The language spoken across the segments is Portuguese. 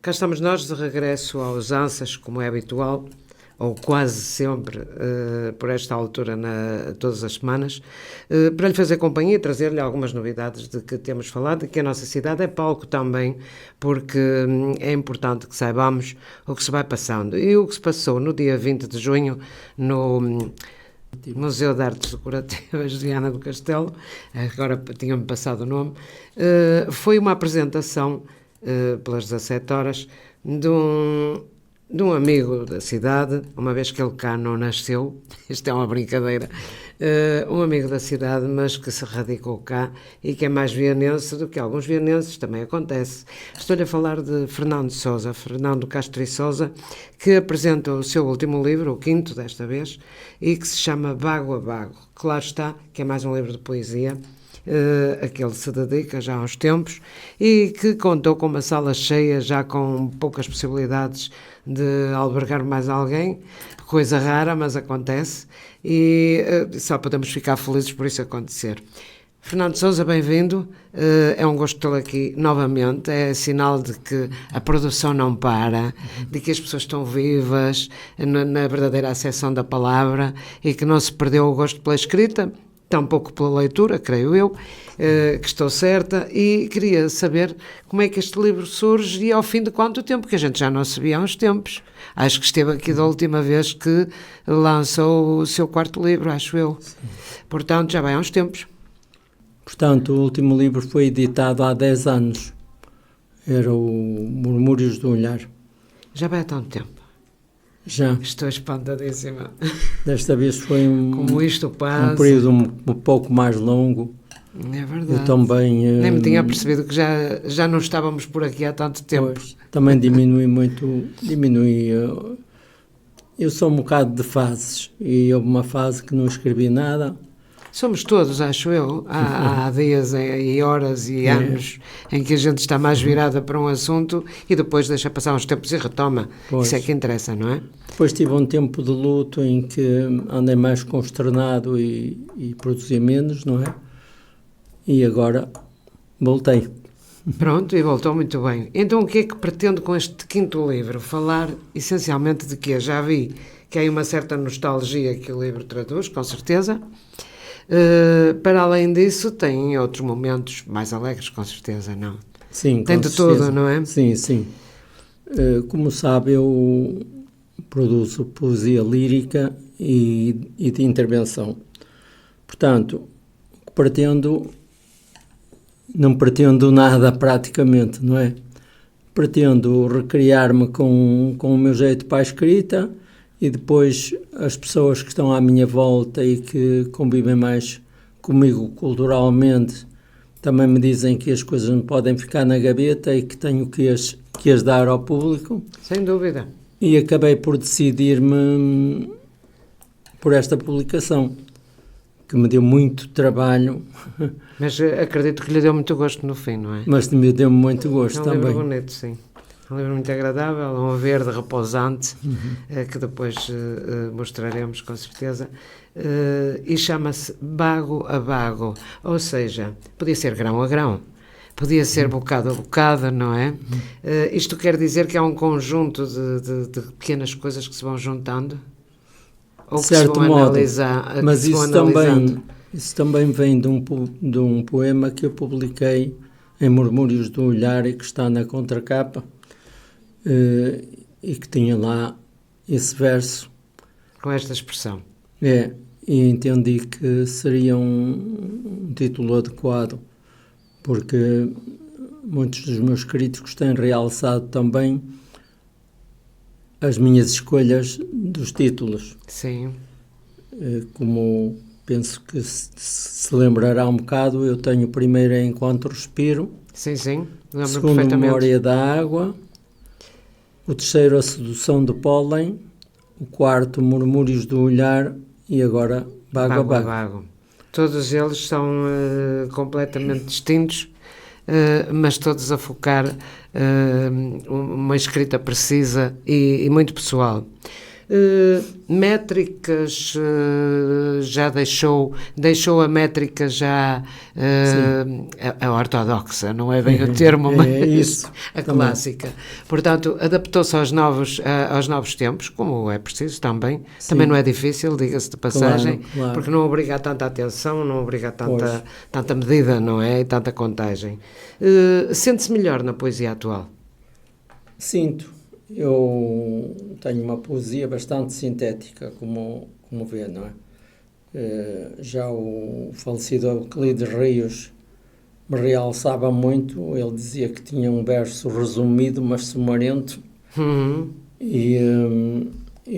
Cá estamos nós de regresso aos Ansas, como é habitual, ou quase sempre, por esta altura, todas as semanas, para lhe fazer companhia e trazer-lhe algumas novidades de que temos falado, e que a nossa cidade é palco também, porque é importante que saibamos o que se vai passando. E o que se passou no dia 20 de junho, no Museu de Artes Decorativas de Viana do Castelo, agora tinha-me passado o nome, foi uma apresentação pelas 17 horas de um amigo da cidade, uma vez que ele cá não nasceu, isto é uma brincadeira, um amigo da cidade, mas que se radicou cá e que é mais vianense do que alguns vianenses, também acontece. Estou-lhe a falar de Fernando Castro e Sousa, que apresenta o seu último livro, o quinto desta vez, e que se chama Bago a Bago. Claro está, que é mais um livro de poesia, a que ele se dedica já há uns tempos, e que contou com uma sala cheia, já com poucas possibilidades de albergar mais alguém, coisa rara, mas acontece, e só podemos ficar felizes por isso acontecer. Fernando Sousa, bem-vindo, é um gosto tê-lo aqui novamente, é sinal de que a produção não para, de que as pessoas estão vivas, na verdadeira acessão da palavra, e que não se perdeu o gosto pela escrita, tampouco pela leitura, creio eu, que estou certa, e queria saber como é que este livro surge e ao fim de quanto tempo, que a gente já não se via há uns tempos. Acho que esteve aqui da última vez que lançou o seu quarto livro, acho eu. Sim. Portanto, já vai há uns tempos. Portanto, o último livro foi editado há 10 anos. Era o Murmúrios do Olhar. Já vai há tanto tempo. Já. Estou espantadíssima. Desta vez foi como isto passa. Um período um pouco mais longo. É verdade. Eu também... Nem me tinha percebido que já não estávamos por aqui há tanto tempo. Pois, também diminui muito. Eu sou um bocado de fases. E houve uma fase que não escrevi nada. Somos todos, acho eu. Há dias e horas e anos em que a gente está mais virada para um assunto e depois deixa passar uns tempos e retoma. Pois. Isso é que interessa, não é? Depois tive um tempo de luto em que andei mais consternado e produzi menos, não é? E agora voltei. Pronto, e voltou muito bem. Então o que é que pretende com este quinto livro? Falar essencialmente de quê? Já vi que há uma certa nostalgia que o livro traduz, com certeza. Para além disso, tem outros momentos mais alegres, com certeza, não? Sim, tem de tudo, não é? Sim, sim. Como sabe, eu produzo poesia lírica e de intervenção. Portanto, não pretendo nada praticamente, não é? Pretendo recriar-me com o meu jeito para a escrita e depois as pessoas que estão à minha volta e que convivem mais comigo culturalmente também me dizem que as coisas não podem ficar na gaveta e que tenho que as dar ao público. Sem dúvida. E acabei por decidir-me por esta publicação, que me deu muito trabalho. Mas acredito que lhe deu muito gosto no fim, não é? Mas me deu muito gosto também. É um livro bonito, sim. Um livro muito agradável, um verde repousante, que depois mostraremos com certeza, e chama-se Bago a Bago, ou seja, podia ser grão a grão, podia ser bocado a bocado, não é? Isto quer dizer que há um conjunto de pequenas coisas que se vão juntando? Ou que certo se vão modo, analisar? Mas isso também vem de um poema que eu publiquei em Murmúrios do Olhar e que está na contracapa, e que tinha lá esse verso. Com esta expressão. E entendi que seria um título adequado, porque muitos dos meus críticos têm realçado também as minhas escolhas dos títulos. Sim. Como penso que se lembrará um bocado, eu tenho o primeiro Enquanto Respiro. Sim, sim. Lembro segundo, perfeitamente. Memória da Água. O terceiro, A Sedução do Pólen. O quarto, Murmúrios do Olhar. E agora, Bago a Bago. Todos eles são completamente distintos, mas todos a focar uma escrita precisa e muito pessoal. Métricas, já deixou a métrica já a ortodoxa, não é bem o termo, mas isso, a clássica. Portanto, adaptou-se aos novos tempos, como é preciso também. Sim. Também não é difícil, diga-se de passagem, claro. porque não obriga a tanta atenção, não obriga a tanta medida, não é? E tanta contagem. Sente-se melhor na poesia atual? Sinto. Eu tenho uma poesia bastante sintética, como vê, não é? Já o falecido Euclides Rios me realçava muito. Ele dizia que tinha um verso resumido, mas sumarento. E,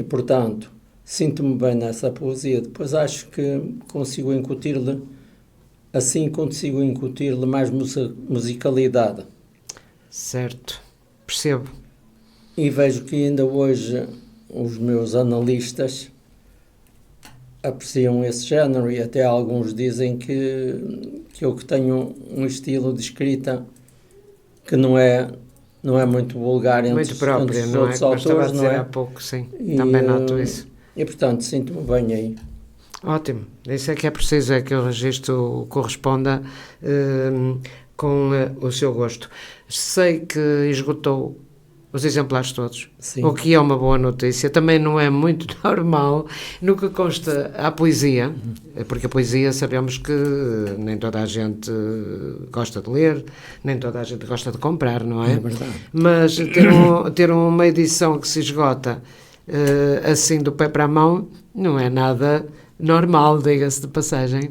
portanto, sinto-me bem nessa poesia. Depois acho que consigo incutir-lhe mais musicalidade. Certo, percebo. E vejo que ainda hoje os meus analistas apreciam esse género, e até alguns dizem que eu que tenho um estilo de escrita que não é muito vulgar entre Muito próprio, os não outros é? autores, Estava a dizer não é? há pouco, sim. Também noto isso. E, portanto, sinto-me bem aí. Ótimo. Isso é que é preciso, é que o registro corresponda com o seu gosto. Sei que esgotou os exemplares todos, Sim. o que é uma boa notícia. Também não é muito normal no que consta à poesia, porque a poesia sabemos que nem toda a gente gosta de ler, nem toda a gente gosta de comprar, não é? É verdade. Mas ter uma edição que se esgota assim do pé para a mão não é nada normal, diga-se de passagem.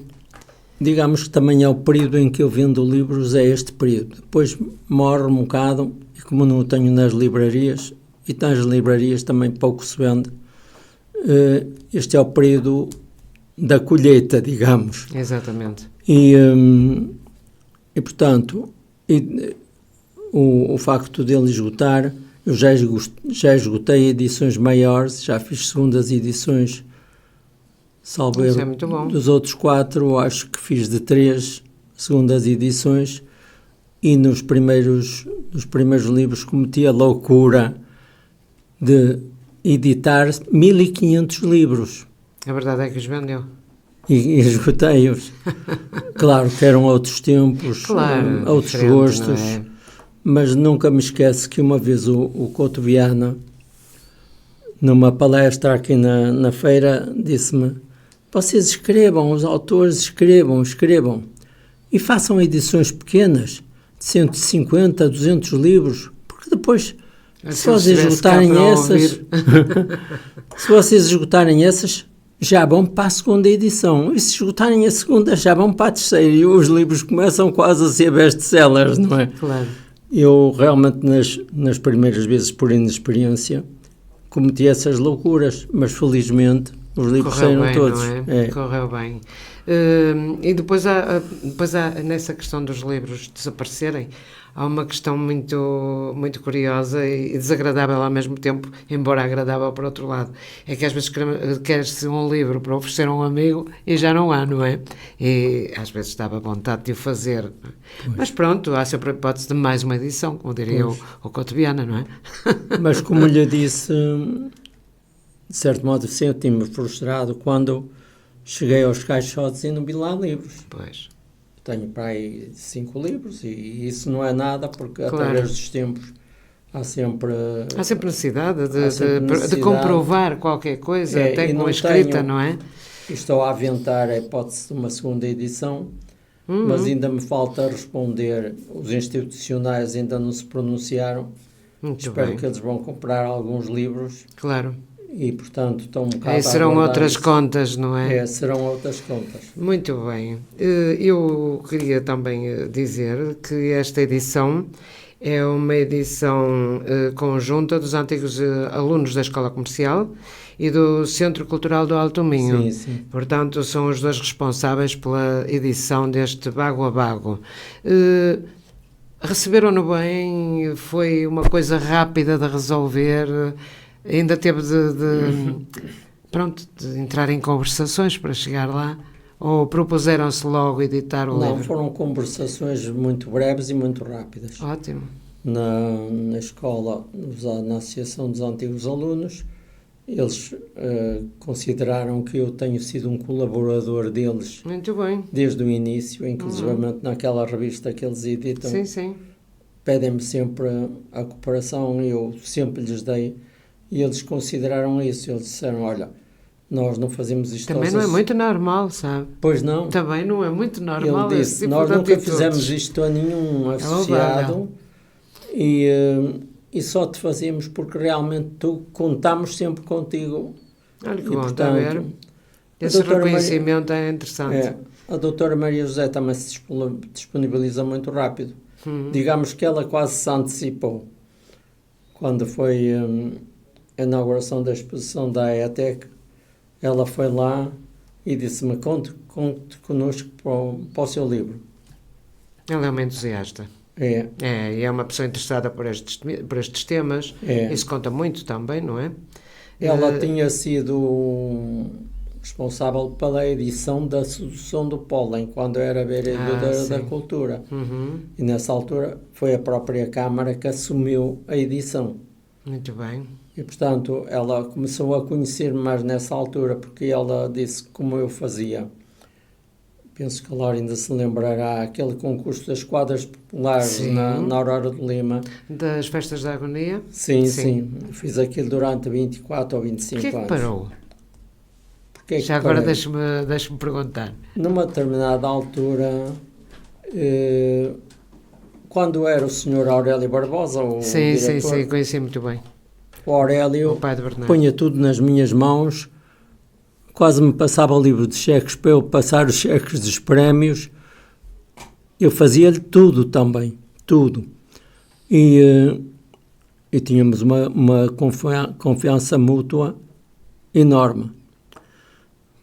Digamos que também é o período em que eu vendo livros, é este período. Depois morre um bocado, e como não o tenho nas livrarias, e nas livrarias também pouco se vende, este é o período da colheita, digamos. Exatamente. E portanto, o facto dele esgotar, eu já esgotei edições maiores, já fiz segundas edições, salvo Isso erro. é muito bom. Dos outros 4, acho que fiz de 3 segundas edições, e nos primeiros livros cometi a loucura de editar 1500 livros. A verdade é que os vendeu. E esgotei-os. Claro que eram outros tempos, Claro, outros gostos, não é? mas nunca me esqueço que uma vez o Couto Viana, numa palestra aqui na feira, disse-me: vocês escrevam, os autores escrevam, e façam edições pequenas, de 150 a 200 livros, porque depois, se vocês esgotarem essas, já vão para a segunda edição, e se esgotarem a segunda, já vão para a terceira, e os livros começam quase a ser best-sellers, não é? Claro. Eu realmente, nas primeiras vezes, por inexperiência, cometi essas loucuras, mas felizmente os livros saíram todos. Não é? Correu bem. E depois há, nessa questão dos livros desaparecerem, há uma questão muito, muito curiosa e desagradável ao mesmo tempo, embora agradável por outro lado. É que às vezes quer-se um livro para oferecer a um amigo e já não há, não é? E às vezes estava à vontade de o fazer. Mas pronto, há sempre a hipótese de mais uma edição, como diria o Couto Viana, não é? Mas como lhe disse, de certo modo senti-me frustrado quando cheguei aos caixotes e não vi lá livros. Pois. Tenho para aí 5 livros e isso não é nada, porque Claro. através dos tempos há sempre necessidade de comprovar qualquer coisa, até com a escrita, não é? Estou a aventar a hipótese de uma segunda edição, mas ainda me falta responder. Os institucionais ainda não se pronunciaram. Muito Espero bem. que eles vão comprar alguns livros. Claro. E, portanto, estão um bocado Aí serão outras isso. contas, não é? Serão outras contas. Muito bem. Eu queria também dizer que esta edição é uma edição conjunta dos antigos alunos da Escola Comercial e do Centro Cultural do Alto Minho. Sim, sim. Portanto, são os dois responsáveis pela edição deste Bago a Bago. Receberam-no bem? Foi uma coisa rápida de resolver? Ainda teve de entrar em conversações para chegar lá? Ou propuseram-se logo editar o livro? Não, foram conversações muito breves e muito rápidas. Ótimo. Na escola, na Associação dos Antigos Alunos, eles consideraram que eu tenho sido um colaborador deles Muito bem. desde o início, inclusivamente naquela revista que eles editam. Sim, sim. Pedem-me sempre a cooperação, eu sempre lhes dei, e eles consideraram isso. Eles disseram, olha, nós não fazemos isto... Também não é muito normal, sabe? Pois não. Também não é muito normal. Ele esse disse, tipo nós de nunca atitudes. fizemos isto a nenhum associado e só te fazemos porque realmente tu contamos sempre contigo. Olha que E, bom, está a ver? portanto, Esse reconhecimento é interessante. a doutora Maria José também se disponibiliza muito rápido. Digamos que ela quase se antecipou. Quando foi a inauguração da exposição da ETEC, ela foi lá e disse-me, conte connosco para o seu livro. Ela é uma entusiasta. E é uma pessoa interessada por estes temas. Isso conta muito também, não é? Ela tinha sido responsável pela edição da Sedução do Pólen, quando era vereadora da Cultura. E nessa altura foi a própria Câmara que assumiu a edição. Muito bem. E, portanto, ela começou a conhecer-me mais nessa altura, porque ela disse como eu fazia. Penso que a Laura ainda se lembrará, aquele concurso das quadras populares na Aurora de Lima. Das festas da agonia? Sim. Fiz aquilo durante 24 ou 25 anos. Porquê que parou? Já agora deixa-me perguntar. Numa determinada altura, quando era o Sr. Aurélio Barbosa, o diretor, sim, conheci muito bem. O Aurélio O pai de Bernardo. punha tudo nas minhas mãos, quase me passava o livro de cheques para eu passar os cheques dos prémios. Eu fazia-lhe tudo também, tudo. E tínhamos uma confiança mútua enorme.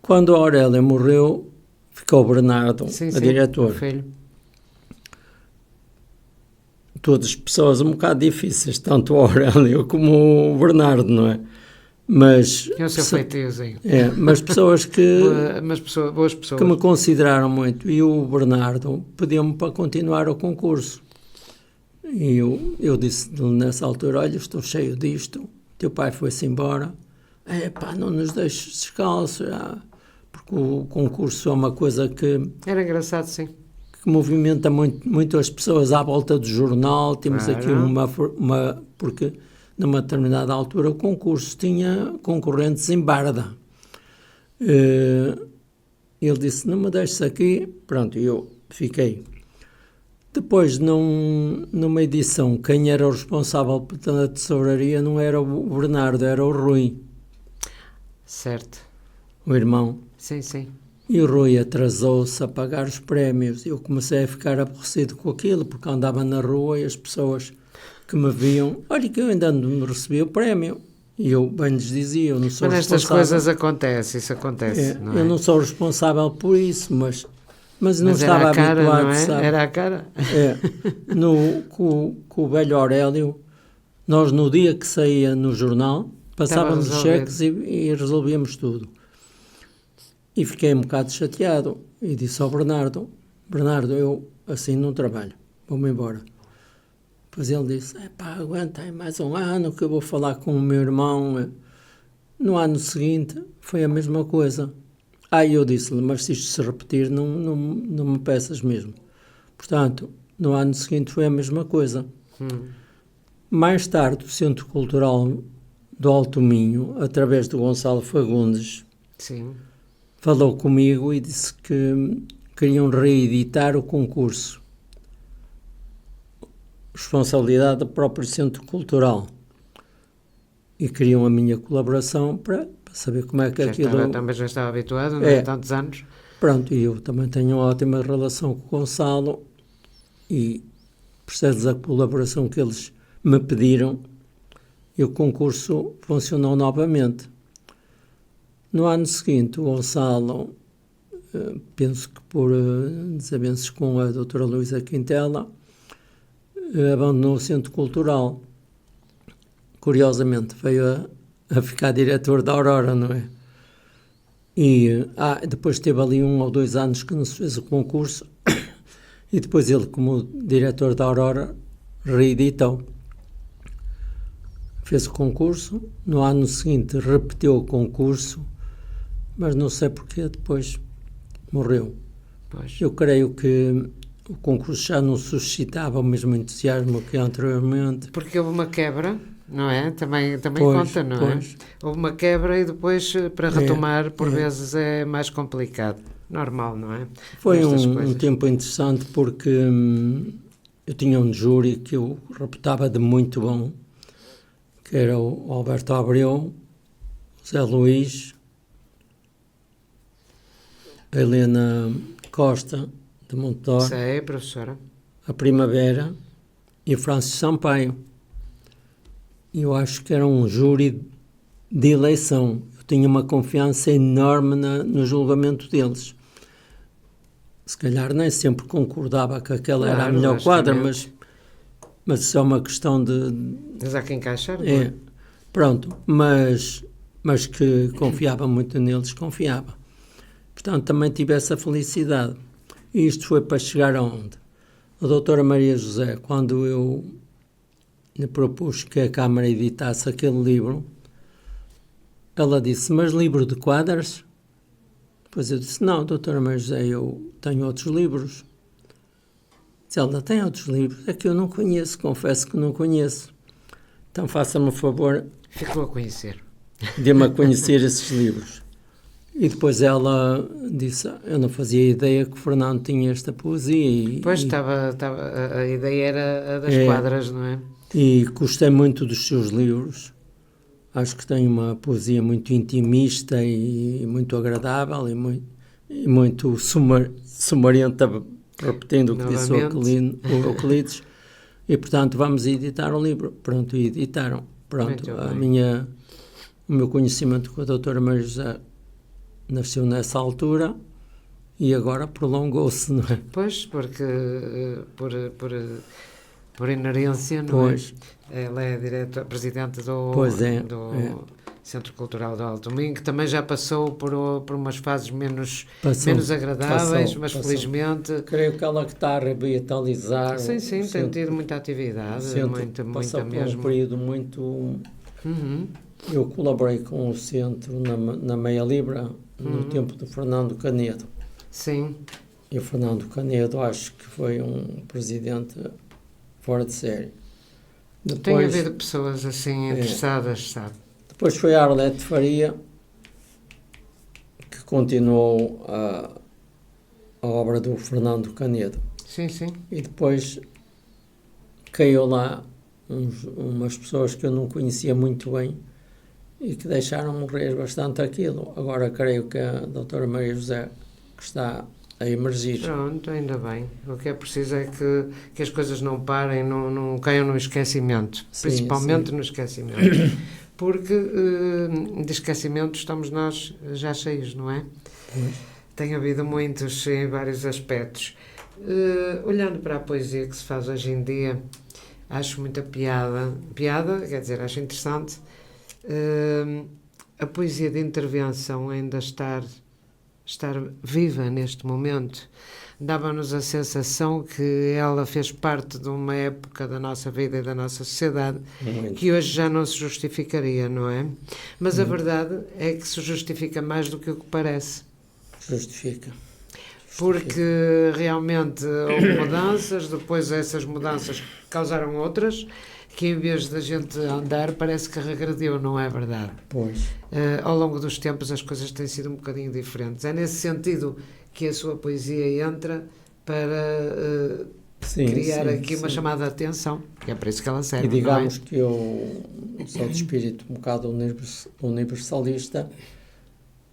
Quando a Aurélia morreu, ficou o Bernardo, a diretora. O filho. Todas pessoas um bocado difíceis, tanto o Aurélio como o Bernardo, não é? Mas... É o seu feitiozinho. Mas pessoas que... boas pessoas. Que me consideraram muito. E o Bernardo pediu-me para continuar o concurso. E eu disse nessa altura, olha, estou cheio disto, teu pai foi-se embora, não nos deixes descalços, porque o concurso é uma coisa que... Era engraçado, sim. Que movimenta muito as pessoas à volta do jornal. Temos aqui porque numa determinada altura o concurso tinha concorrentes em Barda. Ele disse, não me deixes aqui. Pronto, eu fiquei. Depois, numa edição, quem era o responsável pela tesouraria não era o Bernardo, era o Rui. Certo. O irmão. Sim. E o Rui atrasou-se a pagar os prémios. Eu comecei a ficar aborrecido com aquilo, porque andava na rua e as pessoas que me viam, olha que eu ainda não recebi o prémio. E eu bem lhes dizia, eu não sou responsável. Mas estas coisas acontecem, isso acontece, não é? Eu não sou responsável por isso, mas não estava habituado, não é? sabe? Era a cara. Com o velho Aurélio, nós no dia que saía no jornal, passávamos os cheques e resolvíamos tudo. E fiquei um bocado chateado e disse ao Bernardo, eu assim não trabalho, vou-me embora. Depois ele disse, aguenta aí mais um ano que eu vou falar com o meu irmão. No ano seguinte foi a mesma coisa. Eu disse-lhe, mas se isto se repetir não me peças mesmo. Portanto, no ano seguinte foi a mesma coisa. Mais tarde o Centro Cultural do Alto Minho, através do Gonçalo Fagundes, sim, falou comigo e disse que queriam reeditar o concurso. Responsabilidade do próprio Centro Cultural. E queriam a minha colaboração para saber como é que aquilo... Também já estava habituado, não é? Tantos anos. Pronto, e eu também tenho uma ótima relação com o Gonçalo e preciso da colaboração que eles me pediram e o concurso funcionou novamente. No ano seguinte, o Gonçalo, penso que por desavenças com a doutora Luísa Quintela, abandonou o Centro Cultural. Curiosamente, veio a ficar diretor da Aurora, não é? E depois teve ali 1 ou 2 anos que não se fez o concurso e depois ele, como diretor da Aurora, reeditou. fez o concurso, no ano seguinte repetiu o concurso, mas não sei porque depois morreu. Pois. Eu creio que o concurso já não suscitava o mesmo entusiasmo que anteriormente. Porque houve uma quebra, não é? Também Pois, conta, não pois. é? Houve uma quebra e depois para retomar por é. vezes é mais complicado. Normal, não é? Foi Nestas um coisas. tempo interessante porque eu tinha um júri que eu reputava de muito bom, que era o Alberto Abreu, o Zé Luís, a Helena Costa, de Montedor, Sei, professora. a Primavera e o Francisco Sampaio. Eu acho que era um júri de eleição. Eu tinha uma confiança enorme no julgamento deles. Se calhar nem sempre concordava que aquela era a Claro, melhor quadra, logicamente. mas isso é uma questão de... Mas há quem encaixar, não É, é? pronto, mas que confiava muito neles, confiava. Portanto, também tive essa felicidade. E isto foi para chegar aonde? A doutora Maria José, quando eu lhe propus que a Câmara editasse aquele livro, ela disse, mas livro de quadras? Depois eu disse, não, doutora Maria José, eu tenho outros livros. Disse, ela tem outros livros? É que eu não conheço, confesso que não conheço. Então faça-me o favor Ficou a conhecer. de-me a conhecer esses livros. E depois ela disse, eu não fazia ideia que o Fernando tinha esta poesia. Pois estava, a ideia era a das É. quadras, não é? E gostei muito dos seus livros. Acho que tem uma poesia muito intimista e muito agradável e muito sumarienta, repetindo o que disse o Euclides. E, portanto, vamos editar o livro. Pronto, e editaram. Pronto, o meu conhecimento com a doutora Maria José nasceu nessa altura e agora prolongou-se, não é? Pois, porque por inerência, não Pois. é? Ela é presidente do Centro Cultural do Alto Minho, que também já passou por umas fases menos agradáveis, mas passou. felizmente... Creio que ela que está a revitalizar. Sim, tem tido muita atividade, muita passou por mesmo. um período muito... Uhum. Eu colaborei com o centro na Meia Libra no tempo do Fernando Canedo. Sim. E o Fernando Canedo acho que foi um presidente fora de série. Tem havido pessoas assim interessadas, sabe? Depois foi a Arlete Faria que continuou a obra do Fernando Canedo. Sim. E depois caiu lá umas pessoas que eu não conhecia muito bem e que deixaram morrer bastante aquilo. Agora creio que a doutora Maria José que está a emergir. Pronto, ainda bem. O que é preciso é que as coisas não parem, não caiam no esquecimento. Sim, principalmente sim. no esquecimento. Porque de esquecimento estamos nós já cheios, não é? Tem havido muitos em vários aspectos. Olhando para a poesia que se faz hoje em dia, acho muita piada, quer dizer, acho interessante a poesia de intervenção ainda estar viva neste momento. Dava-nos a sensação que ela fez parte de uma época da nossa vida e da nossa sociedade que hoje já não se justificaria, não é? Mas a verdade é que se justifica mais do que o que parece. Justifica. Porque realmente houve mudanças, depois essas mudanças causaram outras, que em vez da gente andar parece que regrediu, não é verdade? Pois. Ao longo dos tempos as coisas têm sido um bocadinho diferentes. É nesse sentido que a sua poesia entra para criar aqui uma chamada de atenção, que é para isso que ela serve. E digamos que eu sou de espírito um bocado universalista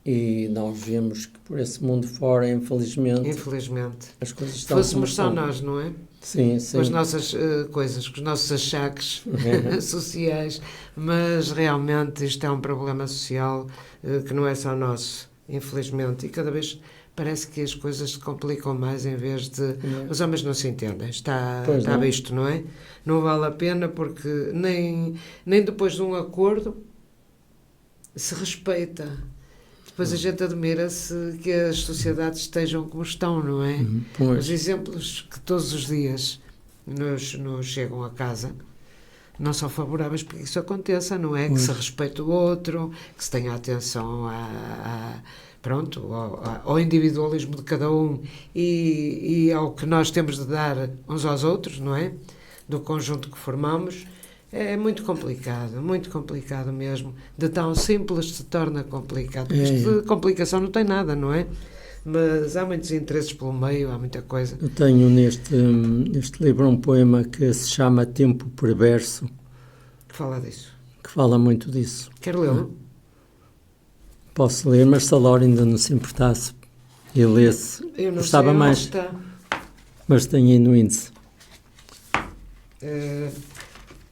e nós vemos que por esse mundo fora, infelizmente, as coisas estão... Fôssemos só nós, não é? Sim. Com as nossas coisas, com os nossos achaques sociais, mas realmente isto é um problema social que não é só nosso, infelizmente, e cada vez parece que as coisas se complicam mais em vez de... Os homens não se entendem, está visto, não é? Não vale a pena porque nem depois de um acordo se respeita. Depois a gente admira-se que as sociedades estejam como estão, não é? Os exemplos que todos os dias nos chegam a casa não são favoráveis para que isso aconteça, não é? Que se respeite o outro, que se tenha atenção pronto, ao individualismo de cada um e ao que nós temos de dar uns aos outros, não é? Do conjunto que formamos. É muito complicado mesmo. De tão simples se torna complicado. Isto de complicação não tem nada, não é? Mas há muitos interesses pelo meio, há muita coisa. Eu tenho neste livro um poema que se chama Tempo Perverso. Que fala disso. Que fala muito disso. Quero lê-lo? Posso ler, mas se a Laura ainda não se importasse e lesse, gostava mais. Está. Mas tenho aí no índice.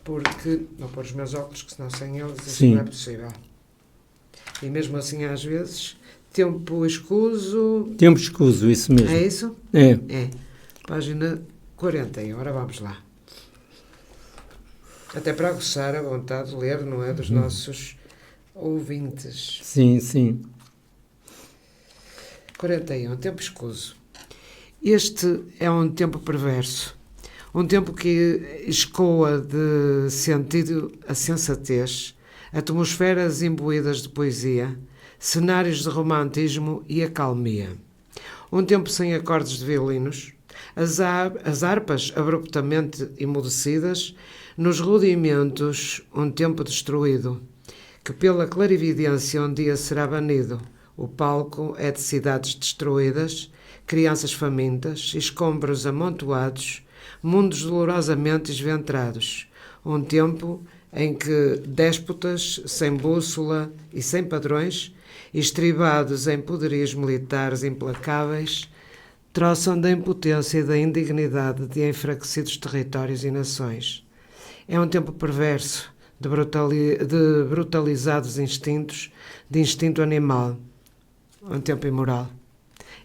Porque vou pôr os meus óculos, que senão sem eles isso Sim. não é possível. E mesmo assim, às vezes, tempo escuso. Tempo escuso, isso mesmo. É isso? É. É. Página 40. Ora vamos lá. Até para aguçar a vontade de ler, não é? Dos nossos ouvintes. Sim, sim. 41. Tempo escuso. Este é um tempo perverso. Um tempo que escoa de sentido a sensatez, atmosferas imbuídas de poesia, cenários de romantismo e acalmia. Um tempo sem acordes de violinos, as harpas abruptamente emudecidas, nos rudimentos um tempo destruído, que pela clarividência um dia será banido. O palco é de cidades destruídas, crianças famintas, escombros amontoados, mundos dolorosamente esventrados. Um tempo em que déspotas, sem bússola e sem padrões, estribados em poderios militares implacáveis, troçam da impotência e da indignidade de enfraquecidos territórios e nações. É um tempo perverso, de brutalizados instintos, de instinto animal. Um tempo imoral.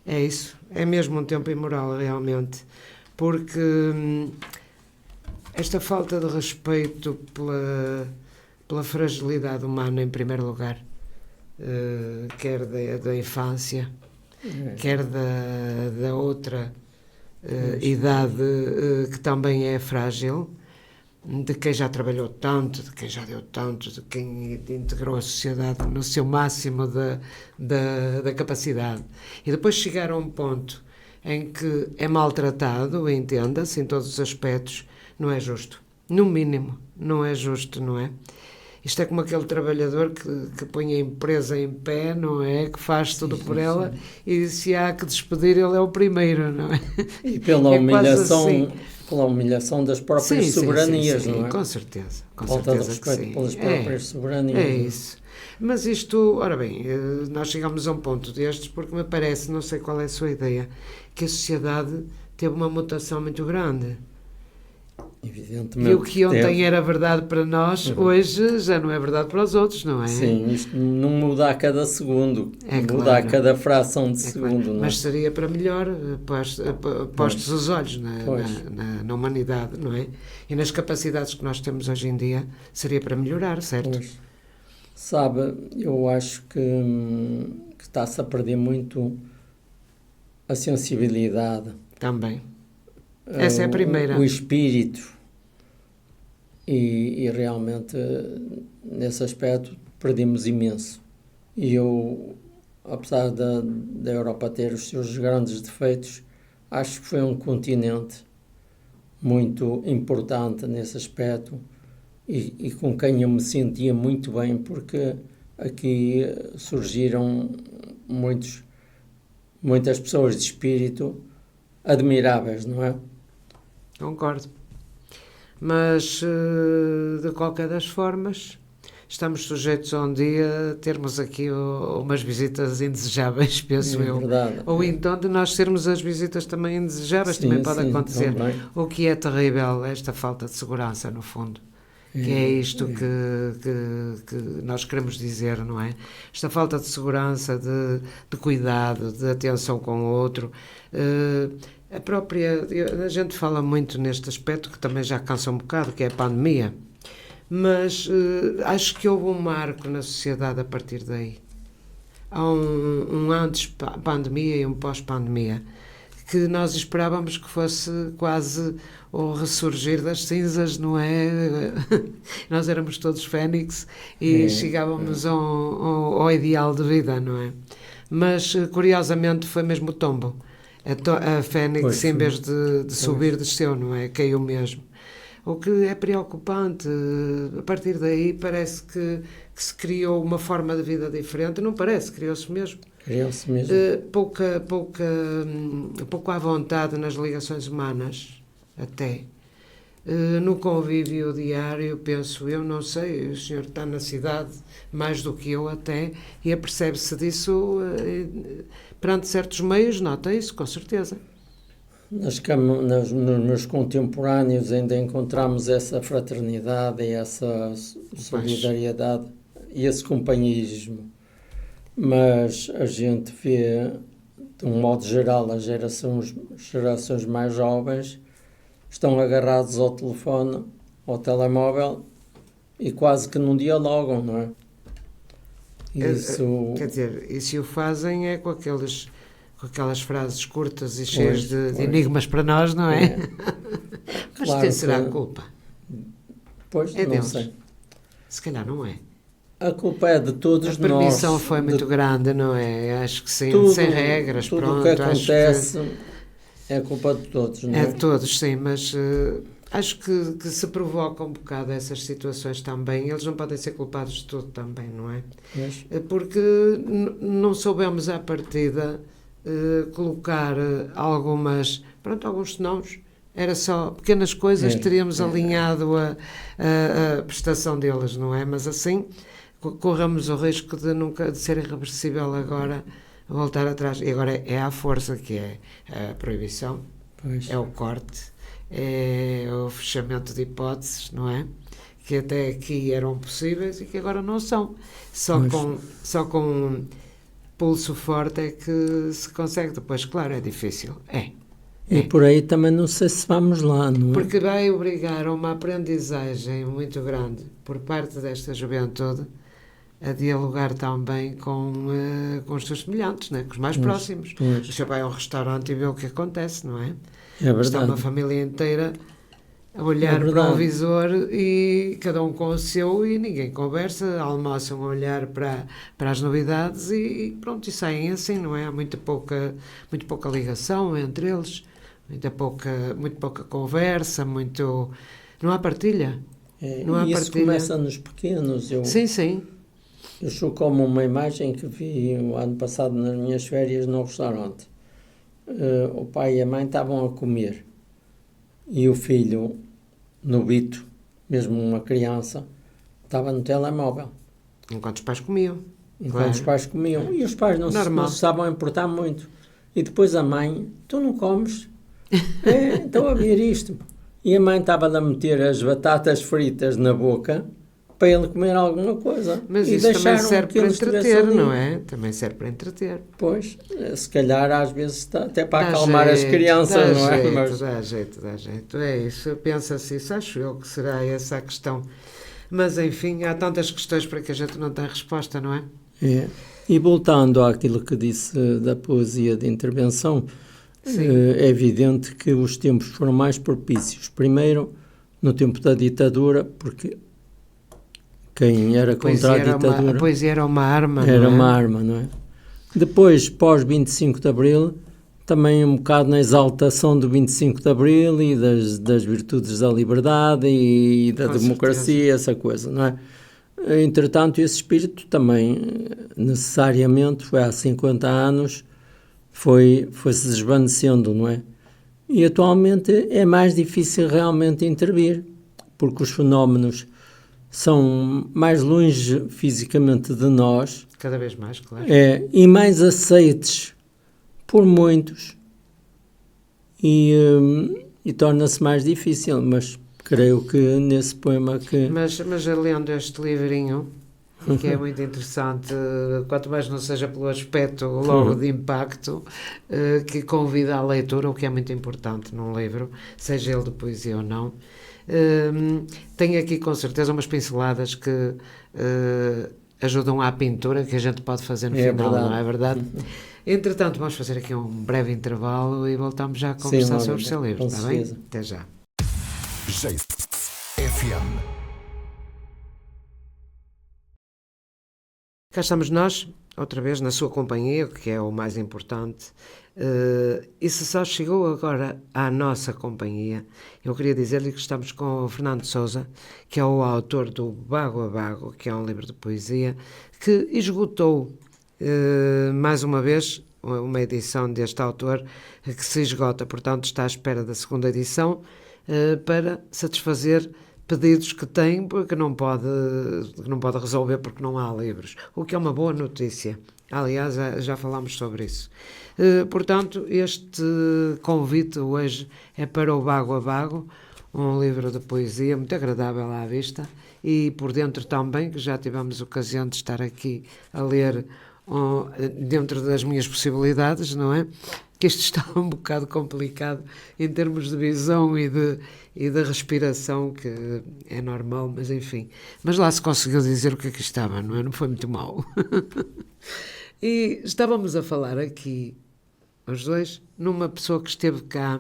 É isso, é mesmo um tempo imoral, realmente. Porque esta falta de respeito pela fragilidade humana, em primeiro lugar, quer da infância, quer da outra idade que também é frágil, de quem já trabalhou tanto, de quem já deu tanto, de quem integrou a sociedade no seu máximo da capacidade. E depois chegar a um ponto em que é maltratado, entenda-se, em todos os aspectos, não é justo. No mínimo, não é justo, não é? Isto é como aquele trabalhador que põe a empresa em pé, não é? Que faz tudo por ela e se há que despedir, ele é o primeiro, não é? E pela humilhação, assim. pela humilhação das próprias soberanias, sim, não é? Com certeza. Falta de respeito pelas próprias soberanias. É isso. Mas isto, ora bem, nós chegamos a um ponto destes porque me parece, não sei qual é a sua ideia, que a sociedade teve uma mutação muito grande. Evidentemente. E o que ontem era verdade para nós, hoje já não é verdade para os outros, não é? Sim, isto não muda a cada segundo, muda claro. A cada fração de segundo. Claro. Não é? Mas seria para melhor, postos os olhos na humanidade, não é? E nas capacidades que nós temos hoje em dia, seria para melhorar, certo? Pois. Sabe, eu acho que está-se a perder muito a sensibilidade. Também. Essa é a primeira. O espírito. E realmente, nesse aspecto, perdemos imenso. E eu, apesar da Europa ter os seus grandes defeitos, acho que foi um continente muito importante nesse aspecto e com quem eu me sentia muito bem, porque aqui surgiram muitas pessoas de espírito admiráveis, não é? Concordo. Mas, de qualquer das formas, estamos sujeitos a um dia termos aqui umas visitas indesejáveis, penso eu. Verdade. Ou então de nós sermos as visitas também indesejáveis, também pode acontecer. Também. O que é terrível, esta falta de segurança, no fundo. Que é isto que nós queremos dizer, não é? Esta falta de segurança, de cuidado, de atenção com o outro. A gente fala muito neste aspecto, que também já cansa um bocado, que é a pandemia. Mas acho que houve um marco na sociedade a partir daí. Há um antes pandemia e um pós-pandemia, que nós esperávamos que fosse quase o ressurgir das cinzas, não é? Nós éramos todos fênix e chegávamos ao ideal de vida, não é? Mas, curiosamente, foi mesmo o tombo. A fênix, em vez de subir, desceu, não é? Caiu mesmo. O que é preocupante. A partir daí parece que se criou uma forma de vida diferente. Não parece, criou-se mesmo. Criou-se mesmo. Pouco à vontade nas ligações humanas, até. No convívio diário, penso eu, não sei, o senhor está na cidade mais do que eu até, e apercebe-se disso perante certos meios, nota isso, com certeza. Nos meus contemporâneos ainda encontramos essa fraternidade e essa solidariedade e esse companheirismo. Mas a gente vê, de um modo geral, as gerações mais jovens estão agarrados ao telefone, ao telemóvel e quase que não dialogam, não é? Quer dizer, e se o fazem é com aquelas frases curtas e cheias de enigmas para nós, não é? Mas Claro quem será a culpa? Pois, É não deles. sei. Se calhar não é. A culpa é de todos A nós. permissão foi muito grande, não é? Acho que sim, Tudo, sem regras, tudo pronto. o que acho acontece é culpa de todos, não é? É de todos, sim, mas acho que se provoca um bocado essas situações também. Eles não podem ser culpados de tudo também, não é? Mas, Porque não soubemos à partida colocar alguns senãos. Era só pequenas coisas, teríamos alinhado a prestação deles, não é? Mas assim corremos o risco de ser irreversível agora, voltar atrás. E agora é à força, que é a proibição, pois. é o corte, é o fechamento de hipóteses, não é? Que até aqui eram possíveis e que agora não são. Só com pulso forte é que se consegue. Depois, claro, é difícil. E por aí também não sei se vamos lá, não é? Porque vai obrigar a uma aprendizagem muito grande por parte desta juventude a dialogar também com os seus semelhantes, né? Com os mais próximos. Você vai a um restaurante e vê o que acontece, não é? É verdade. Está uma família inteira a olhar para o visor e cada um com o seu e ninguém conversa, almoçam a olhar para as novidades e pronto, e saem assim, não é? Há muito pouca ligação entre eles, muito pouca conversa, não há partilha. Não há e isso partilha. começa nos pequenos. Sim. Eu sou como uma imagem que vi o ano passado nas minhas férias no restaurante. O pai e a mãe estavam a comer e o filho, novito, mesmo uma criança, estava no telemóvel. Enquanto os pais comiam. Enquanto os pais comiam. E os pais não se estavam a importar muito. E depois a mãe, tu não comes? Estou a ver isto. E a mãe estava a meter as batatas fritas na boca para ele comer alguma coisa. Mas e isso também serve para entreter, ali. não é? Também serve para entreter. Pois, se calhar às vezes está até para acalmar as crianças, não é? Mas Dá jeito. É isso, pensa-se isso, acho eu que será essa a questão. Mas enfim, há tantas questões para que a gente não tem resposta, não é? E voltando àquilo que disse da poesia de intervenção, é evidente que os tempos foram mais propícios. Primeiro, no tempo da ditadura, porque quem era contra a ditadura... A poesia era uma arma, não é? Era uma arma, não é? Depois, pós 25 de Abril, também um bocado na exaltação do 25 de Abril e das virtudes da liberdade e da democracia, essa coisa, não é? Entretanto, esse espírito também, necessariamente, foi há 50 anos, foi-se desvanecendo, não é? E atualmente é mais difícil realmente intervir, porque os fenómenos são mais longe fisicamente de nós. Cada vez mais, claro. E mais aceites por muitos. E torna-se mais difícil, mas creio que nesse poema que... Mas lendo este livrinho, que é muito interessante, quanto mais não seja pelo aspecto logo de impacto, que convida à leitura, o que é muito importante num livro, seja ele de poesia ou não. Tem aqui com certeza umas pinceladas que ajudam à pintura que a gente pode fazer no É final, verdade. não é verdade? Entretanto, vamos fazer aqui um breve intervalo e voltamos já a conversar Sim, sobre o seu livro, com está bem? certeza. Até já. FM. Cá estamos nós, outra vez na sua companhia, que é o mais importante. E se só chegou agora à nossa companhia, eu queria dizer-lhe que estamos com o Fernando Sousa, que é o autor do Bago a Bago, que é um livro de poesia, que esgotou mais uma vez uma edição deste autor que se esgota, portanto está à espera da segunda edição para satisfazer pedidos que tem, que não pode resolver porque não há livros, o que é uma boa notícia. Aliás, já falámos sobre isso. Portanto, este convite hoje é para o Bago a Bago, um livro de poesia muito agradável à vista e por dentro também, que já tivemos ocasião de estar aqui a ler dentro das minhas possibilidades, não é? Que isto está um bocado complicado em termos de visão e de respiração, que é normal, mas enfim. Mas lá se conseguiu dizer o que aqui estava, não é? Não foi muito mal. E estávamos a falar aqui, os dois, numa pessoa que esteve cá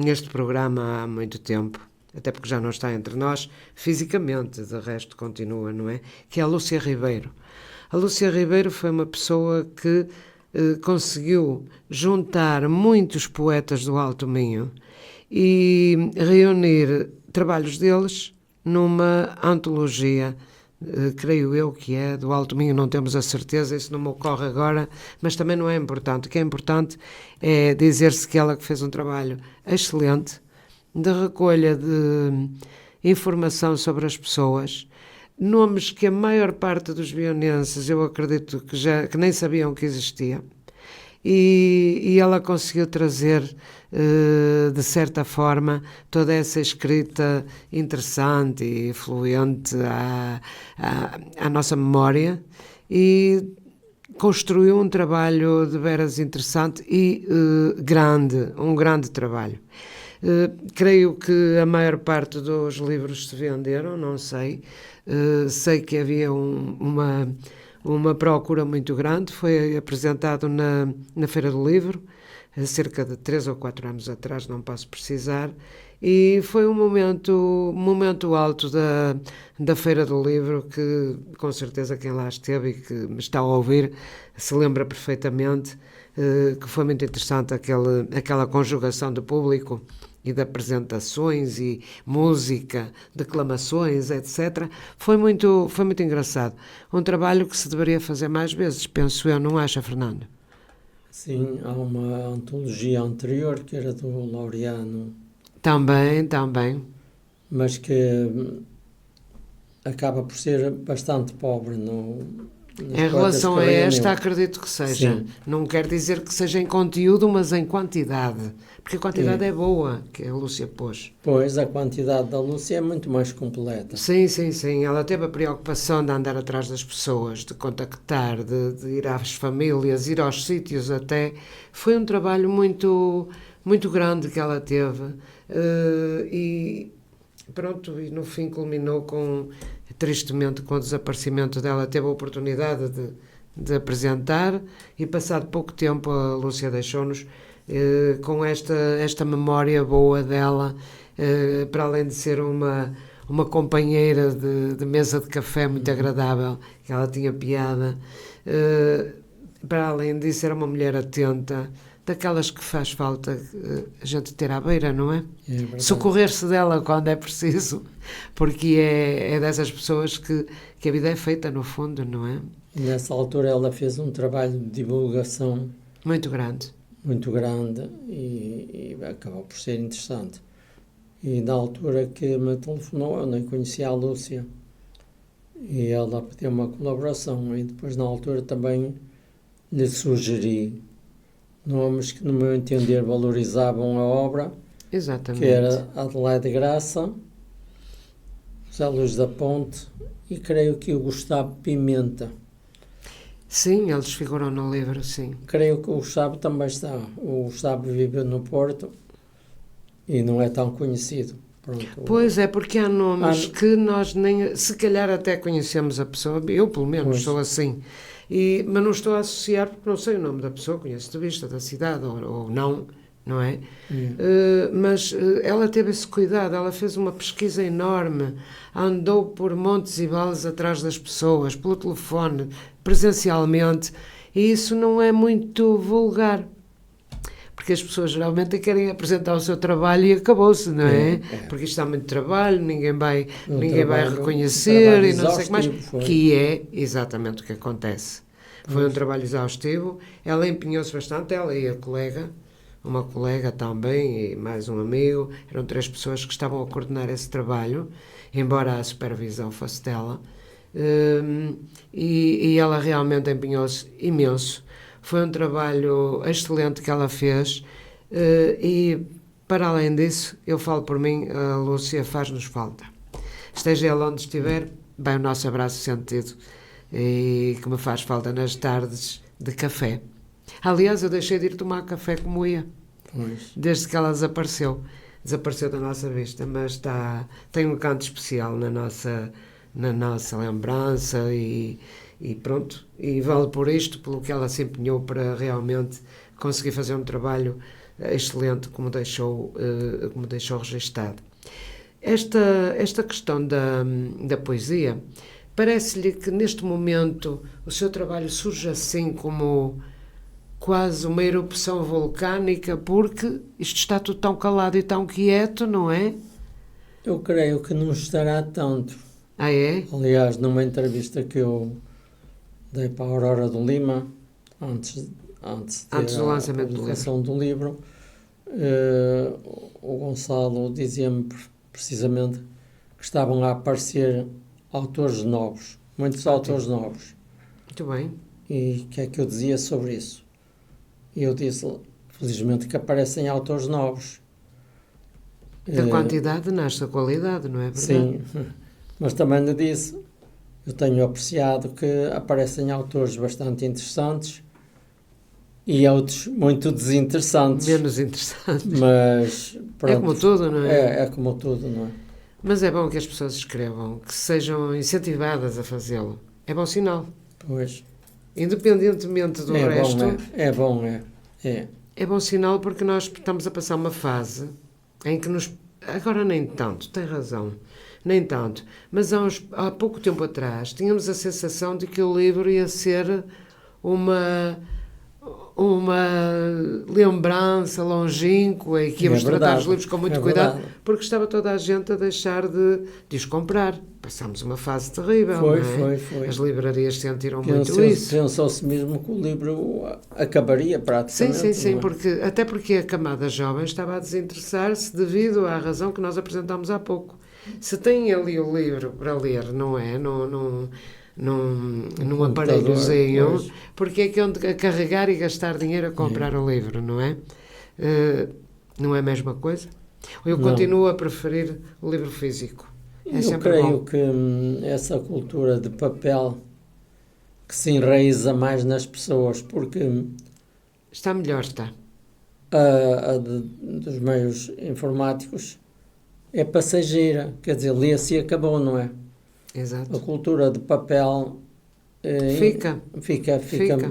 neste programa há muito tempo, até porque já não está entre nós fisicamente, de resto continua, não é? Que é a Lúcia Ribeiro. A Lúcia Ribeiro foi uma pessoa que conseguiu juntar muitos poetas do Alto Minho e reunir trabalhos deles numa antologia, creio eu que é do Alto Minho, não temos a certeza, isso não me ocorre agora, mas também não é importante. O que é importante é dizer-se que ela que fez um trabalho excelente de recolha de informação sobre as pessoas, nomes que a maior parte dos vionenses, eu acredito que nem sabiam que existia, e ela conseguiu trazer, de certa forma, toda essa escrita interessante e fluente à nossa memória e construiu um trabalho de veras interessante e um grande trabalho. Creio que a maior parte dos livros se venderam, não sei. Sei que havia uma procura muito grande. Foi apresentado na Feira do Livro, cerca de 3 ou 4 anos atrás, não posso precisar, e foi um momento alto da Feira do Livro, que com certeza quem lá esteve e que me está a ouvir se lembra perfeitamente, que foi muito interessante aquela conjugação de público e de apresentações e música, declamações, etc. Foi muito engraçado. Um trabalho que se deveria fazer mais vezes, penso eu, não acha, Fernando? Sim, há uma antologia anterior que era do Laureano. Também. Mas que acaba por ser bastante pobre Em relação a esta, acredito que seja. Sim. Não quer dizer que seja em conteúdo, mas em quantidade. Porque a quantidade é boa, que a Lúcia pôs. Pois, a quantidade da Lúcia é muito mais completa. Sim. Ela teve a preocupação de andar atrás das pessoas, de contactar, de ir às famílias, ir aos sítios até. Foi um trabalho muito, muito grande que ela teve. E pronto, e no fim culminou tristemente com o desaparecimento dela. Teve a oportunidade de apresentar e passado pouco tempo a Lúcia deixou-nos com esta memória boa dela, para além de ser uma companheira de mesa de café muito agradável, que ela tinha piada, para além disso era uma mulher atenta, daquelas que faz falta a gente ter à beira, não é? Socorrer-se dela quando é preciso, porque é dessas pessoas que a vida é feita, no fundo, não é? E nessa altura ela fez um trabalho de divulgação muito grande e acabou por ser interessante. E na altura que me telefonou, eu nem conhecia a Lúcia, e ela pediu uma colaboração, e depois na altura também lhe sugeri nomes que, no meu entender, valorizavam a obra. Exatamente. Que era Adelaide Graça, José Luís da Ponte e creio que o Gustavo Pimenta. Sim, eles figuram no livro, sim. Creio que o Gustavo também está. O Gustavo vive no Porto e não é tão conhecido. Pronto. Pois é, porque há nomes que nós nem, se calhar até conhecemos a pessoa, eu pelo menos sou assim, mas não estou a associar porque não sei o nome da pessoa, conheço de vista da cidade ou não, não é? Mas ela teve esse cuidado, ela fez uma pesquisa enorme, andou por montes e vales atrás das pessoas, pelo telefone, presencialmente, e isso não é muito vulgar. Porque as pessoas geralmente querem apresentar o seu trabalho e acabou-se, não é? Porque isto dá muito trabalho, ninguém vai reconhecer e não sei o que mais. Que é exatamente o que acontece. Foi um trabalho exaustivo, ela empenhou-se bastante, ela e a colega, uma colega também e mais um amigo, eram 3 pessoas que estavam a coordenar esse trabalho, embora a supervisão fosse dela, e ela realmente empenhou-se imenso. Foi um trabalho excelente que ela fez e, para além disso, eu falo por mim, a Lúcia faz-nos falta. Esteja ela onde estiver, bem o nosso abraço sentido e que me faz falta nas tardes de café. Aliás, eu deixei de ir tomar café como ia, desde que ela desapareceu da nossa vista, mas tem um canto especial na nossa lembrança e pronto, e vale por isto, pelo que ela se empenhou para realmente conseguir fazer um trabalho excelente, como deixou registado. Esta questão da poesia, parece-lhe que neste momento o seu trabalho surge assim como quase uma erupção vulcânica, porque isto está tudo tão calado e tão quieto, não é? Eu creio que não estará tanto. Ah, é? Aliás, numa entrevista que eu dei para a Aurora do Lima, antes do lançamento da publicação do livro, o Gonçalo dizia-me precisamente que estavam a aparecer autores novos, muitos autores novos. Muito bem. E o que é que eu dizia sobre isso? E eu disse, felizmente, que aparecem autores novos. Da quantidade nasce a qualidade, não é verdade? Sim, mas também lhe disse, eu tenho apreciado que aparecem autores bastante interessantes e outros muito desinteressantes. Menos interessantes. Mas, pronto, é como tudo, não é? É como tudo, não é? Mas é bom que as pessoas escrevam, que sejam incentivadas a fazê-lo. É bom sinal. Pois. Independentemente do resto. É bom. É bom sinal porque nós estamos a passar uma fase em que agora nem tanto, tem razão. Nem tanto. Mas há pouco tempo atrás tínhamos a sensação de que o livro ia ser uma lembrança longínqua e que íamos tratar os livros com muito cuidado, porque estava toda a gente a deixar de os comprar. Passámos uma fase terrível, Foi. As livrarias sentiram muito isso. Pensou-se mesmo que o livro acabaria praticamente. Sim, até porque a camada jovem estava a desinteressar-se devido à razão que nós apresentámos há pouco. Se tem ali o livro para ler, não é? Num aparelhozinho, porque é que onde a carregar e gastar dinheiro a comprar o livro, não é? Não é a mesma coisa? Eu continuo a preferir o livro físico. Eu creio que essa cultura de papel que se enraiza mais nas pessoas, porque está melhor, está. Dos meios informáticos é passageira, quer dizer, lê-se e acabou, não é? Exato. A cultura de papel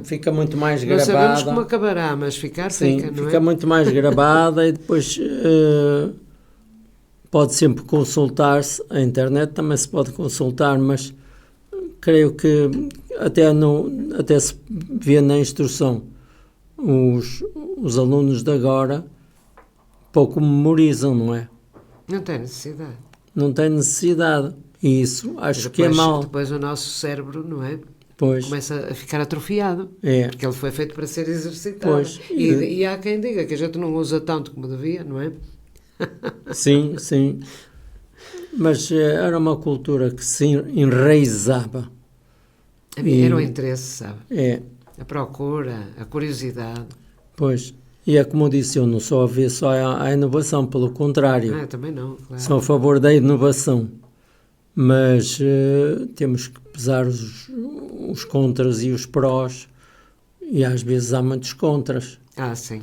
fica muito mais gravada. Não sabemos como acabará, mas fica, não fica é? muito mais gravada e depois pode sempre consultar-se, a internet também se pode consultar, mas creio que até se vê na instrução os alunos de agora pouco memorizam, não é? Não tem necessidade. Não tem necessidade. E isso acho que é mau. Depois o nosso cérebro, não é? Pois. Começa a ficar atrofiado. Porque ele foi feito para ser exercitado. Pois. E há quem diga que a gente não usa tanto como devia, não é? Sim. Mas era uma cultura que se enraizava. Era o interesse, sabe? A procura, a curiosidade. Pois. E é como eu disse, eu não sou a ver só a inovação, pelo contrário. Também não, claro. Sou a favor da inovação. Mas temos que pesar os contras e os prós, e às vezes há muitos contras. Sim.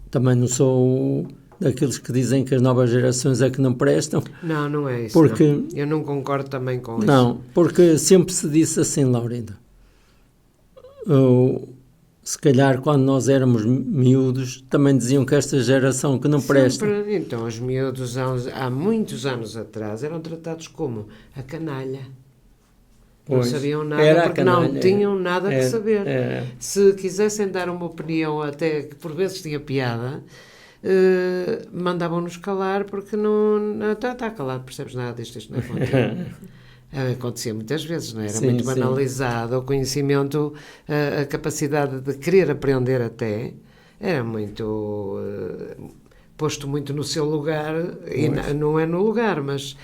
Também não sou daqueles que dizem que as novas gerações é que não prestam. Não, não é isso. Porque, não. Eu não concordo também com isso. Não, porque sempre se disse assim, Laurinda. Se calhar quando nós éramos miúdos também diziam que esta geração que não presta. Então os miúdos há muitos anos atrás eram tratados como a canalha. Não sabiam nada porque não tinham nada que saber. Se quisessem dar uma opinião até que por vezes tinha piada, mandavam-nos calar porque não está calado, percebes nada disto, isto não é contigo. Acontecia muitas vezes, não é? Era muito banalizado, o conhecimento, a capacidade de querer aprender até, era muito posto muito no seu lugar, e não é no lugar, mas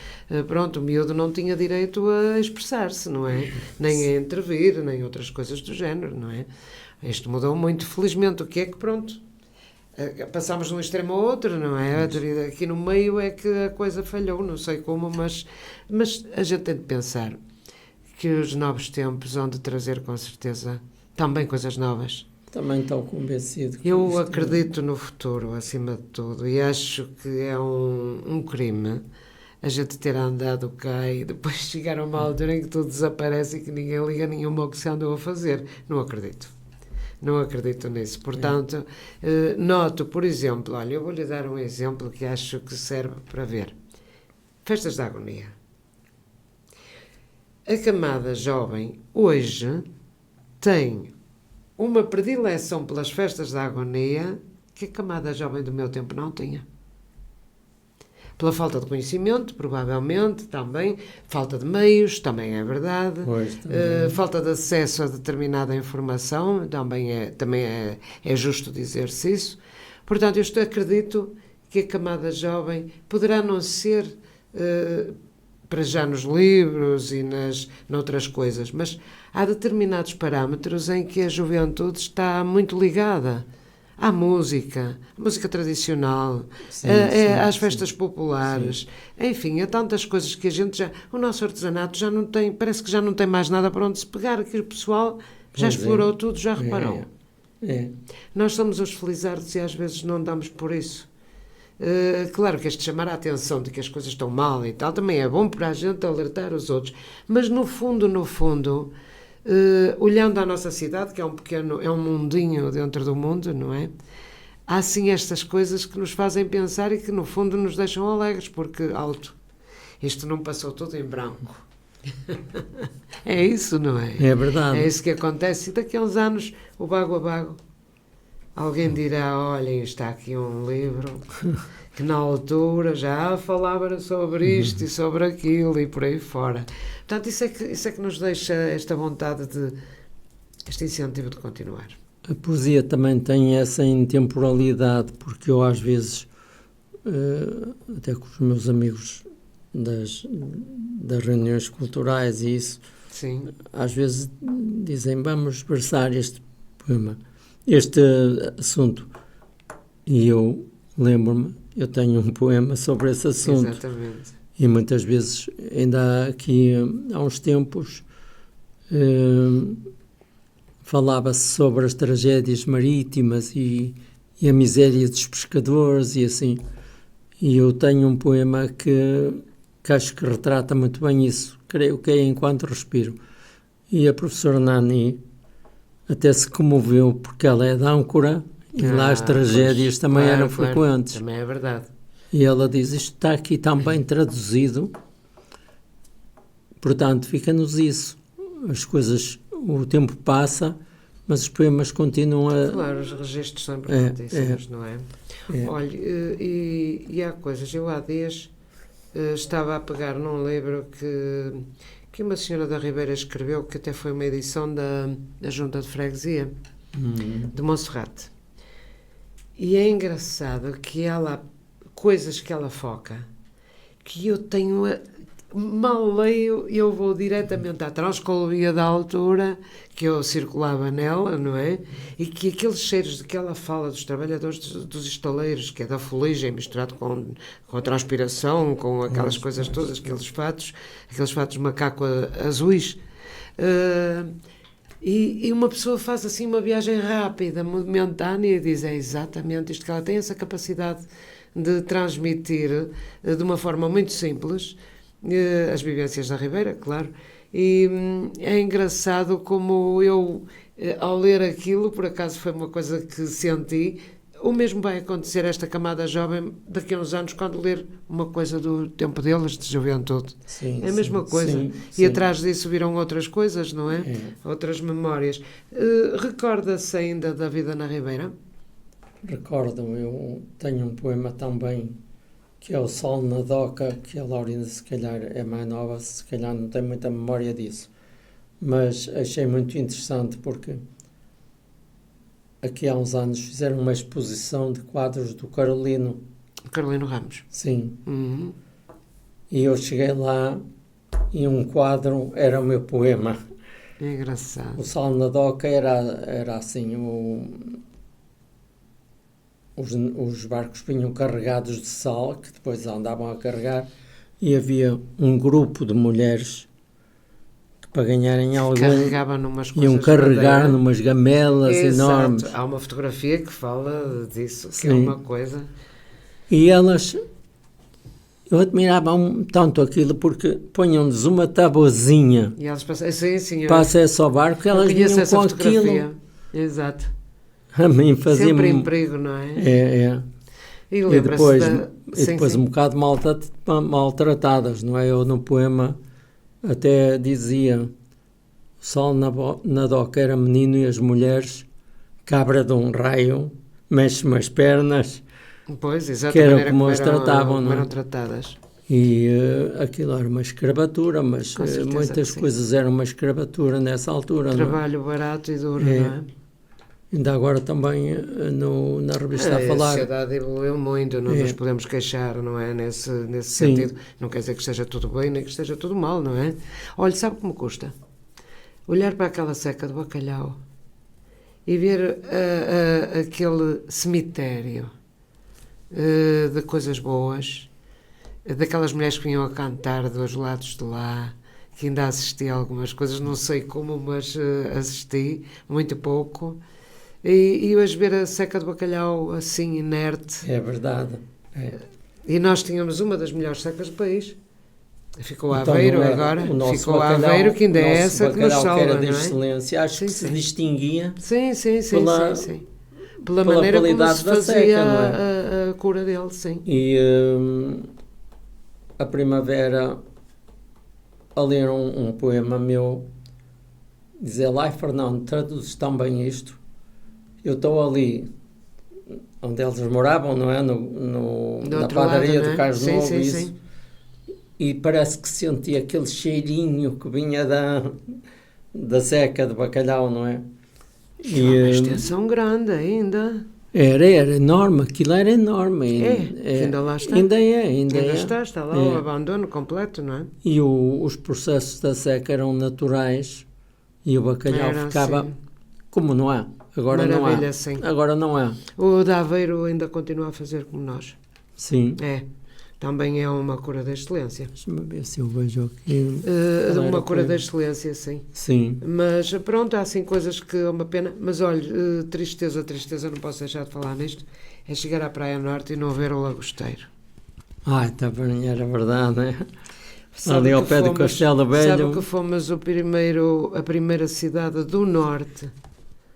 pronto, o miúdo não tinha direito a expressar-se, não é? Nem a intervir, nem outras coisas do género, não é? Isto mudou muito, felizmente, o que é que pronto, passámos de um extremo ao outro, não é? Aqui no meio é que a coisa falhou, não sei como, mas a gente tem de pensar que os novos tempos hão de trazer com certeza também coisas novas. Também estou convencido. Eu acredito no futuro, acima de tudo, e acho que é um crime a gente ter andado cá e depois chegar a uma altura em que tudo desaparece e que ninguém liga nenhuma ao que se andou a fazer. Não acredito. Não acredito nisso. Portanto, noto, por exemplo, olha, eu vou-lhe dar um exemplo que acho que serve para ver. Festas da agonia. A camada jovem, hoje, tem uma predileção pelas festas da agonia que a camada jovem do meu tempo não tinha. Pela falta de conhecimento, provavelmente, também. Falta de meios, também é verdade. Falta de acesso a determinada informação, também é justo dizer-se isso. Portanto, eu acredito que a camada jovem poderá não ser, para já nos livros e noutras coisas, mas há determinados parâmetros em que a juventude está muito ligada. À música tradicional, às festas populares, enfim, há tantas coisas que a gente o nosso artesanato já não tem, parece que já não tem mais nada para onde se pegar, que o pessoal já explorou tudo, já reparou. Nós somos os felizardos e às vezes não damos por isso. Claro que este chamar a atenção de que as coisas estão mal e tal, também é bom para a gente alertar os outros, mas no fundo, olhando a nossa cidade, que é um mundinho dentro do mundo, não é? Há sim estas coisas que nos fazem pensar e que no fundo nos deixam alegres, porque isto não passou tudo em branco. É isso, não é? É verdade. É isso que acontece. E daqui a uns anos, o bago a bago, alguém dirá, olhem, está aqui um livro que na altura já falava sobre isto e sobre aquilo e por aí fora. Portanto, isso é que nos deixa esta vontade este incentivo de continuar. A poesia também tem essa intemporalidade, porque eu às vezes, até com os meus amigos das reuniões culturais e isso, sim, às vezes dizem, vamos versar este poema, este assunto. E eu lembro-me, eu tenho um poema sobre esse assunto. Exatamente. E muitas vezes, ainda aqui há uns tempos, falava-se sobre as tragédias marítimas e a miséria dos pescadores e assim. E eu tenho um poema que acho que retrata muito bem isso. Creio que é Enquanto Respiro. E a professora Nani até se comoveu porque ela é de âncora e lá as tragédias também eram frequentes. Também é verdade. E ela diz, isto está aqui tão bem traduzido, portanto, fica-nos isso. As coisas, o tempo passa, mas os poemas continuam a... Claro, os registros são importantíssimos, não é? Olha, e há coisas, eu há dias estava a pegar num livro que uma senhora da Ribeira escreveu, que até foi uma edição da Junta de Freguesia, de Monserrate. E é engraçado que ela... coisas que ela foca, que eu tenho, mal leio, eu vou diretamente à transcoloria da altura, que eu circulava nela, não é? E que aqueles cheiros de que ela fala dos trabalhadores dos estaleiros, que é da fuligem misturado com a transpiração, com aquelas coisas todas, aqueles fatos macaco azuis, e uma pessoa faz assim uma viagem rápida, momentânea, e diz, é exatamente isto que ela tem, essa capacidade de transmitir de uma forma muito simples as vivências da Ribeira, claro. E é engraçado como eu, ao ler aquilo, por acaso foi uma coisa que senti. O mesmo vai acontecer a esta camada jovem daqui a uns anos, quando ler uma coisa do tempo deles, de juventude. Sim, é a mesma coisa. Sim, e sim. atrás disso viram outras coisas, não é? Outras memórias. Recorda-se ainda da vida na Ribeira? Recordo, eu tenho um poema também, que é o Sol na Doca, que a Laurinda se calhar é mais nova, se calhar não tem muita memória disso. Mas achei muito interessante porque aqui há uns anos fizeram uma exposição de quadros do Carolino. Carolino Ramos. Sim. Uhum. E eu cheguei lá e um quadro era o meu poema. É engraçado. O Sol na Doca era assim, os barcos vinham carregados de sal, que depois andavam a carregar, e havia um grupo de mulheres que, para ganharem algo, Carregavam numas coisas iam carregar de numas gamelas enormes. Há uma fotografia que fala disso, que Sim. é uma coisa... E elas, eu admirava tanto aquilo porque ponham-nos uma tabuazinha E elas passam... Sim, para acesso ao barco, que elas vinham essa com fotografia. aquilo. Exato. A mim fazia Sempre em perigo, não é? É. E E lembra-se depois, da... um bocado maltratadas, não é? Eu no poema até dizia: o sol na doca era menino e as mulheres, cabra de um raio, mexe-me as pernas. Pois, exato, Que era a maneira como as tratavam, não é? eram tratadas. E aquilo era uma escravatura, mas Com certeza muitas que sim. coisas eram uma escravatura nessa altura. Trabalho barato e duro, É. não é? Ainda agora também na revista a A falar. sociedade evoluiu muito, não nos podemos queixar, não é? Nesse Sim. sentido. Não quer dizer que esteja tudo bem, nem que esteja tudo mal, não é? Olha, sabe como custa? Olhar para aquela seca de bacalhau e ver aquele cemitério de coisas boas, daquelas mulheres que vinham a cantar dos lados de lá, que ainda assisti a algumas coisas, não sei como, mas assisti, muito pouco. E hoje ver a seca de bacalhau assim, inerte. É verdade. É. E nós tínhamos uma das melhores secas do país. Ficou Então, Aveiro não era agora. o nosso Ficou bacalhau, Aveiro, que ainda o é nosso essa que nos bacalhau salva, que era não de é? excelência, acho Sim, que sim. se distinguia Sim. Pela pela maneira como qualidade se da fazia seca, não é? a cura dele, sim. E a primavera, a ler um poema meu, dizer: lá, Fernando, traduzes tão bem isto. Eu estou ali onde eles moravam, não é? Na outro padaria lado, não é? do Carlos Sim, Novo, sim, isso. sim. E parece que senti aquele cheirinho que vinha da seca de bacalhau, não é? E uma extensão grande ainda. Era enorme, aquilo era enorme. Que ainda lá está. Ainda Ainda é. está lá o abandono completo, não é? E os processos da seca eram naturais e o bacalhau Era ficava assim. como não há. Agora não há. Maravilha, sim. Agora não há. O de Aveiro ainda continua a fazer como nós. Sim. Também é uma cura da excelência. Deixa-me ver se eu vejo aqui. Uma cura da excelência, sim. Sim. Mas pronto, há assim coisas que é uma pena. Mas olha, tristeza, não posso deixar de falar nisto. É chegar à Praia Norte e não ver o Lagosteiro. Também era verdade, né? Sabe Ali ao que pé do fomos- Castelo Velho. Sabe que fomos a primeira cidade do Norte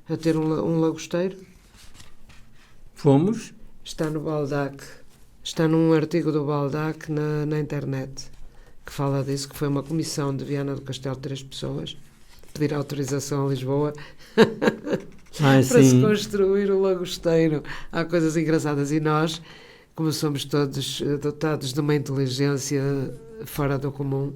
a ter um lagosteiro? Fomos. Está no Baldac. Está num artigo do Baldac na internet que fala disso, que foi uma comissão de Viana do Castelo de 3 pessoas pedir autorização a Lisboa para se Sim. construir o lagosteiro. Há coisas engraçadas e nós, como somos todos dotados de uma inteligência fora do comum,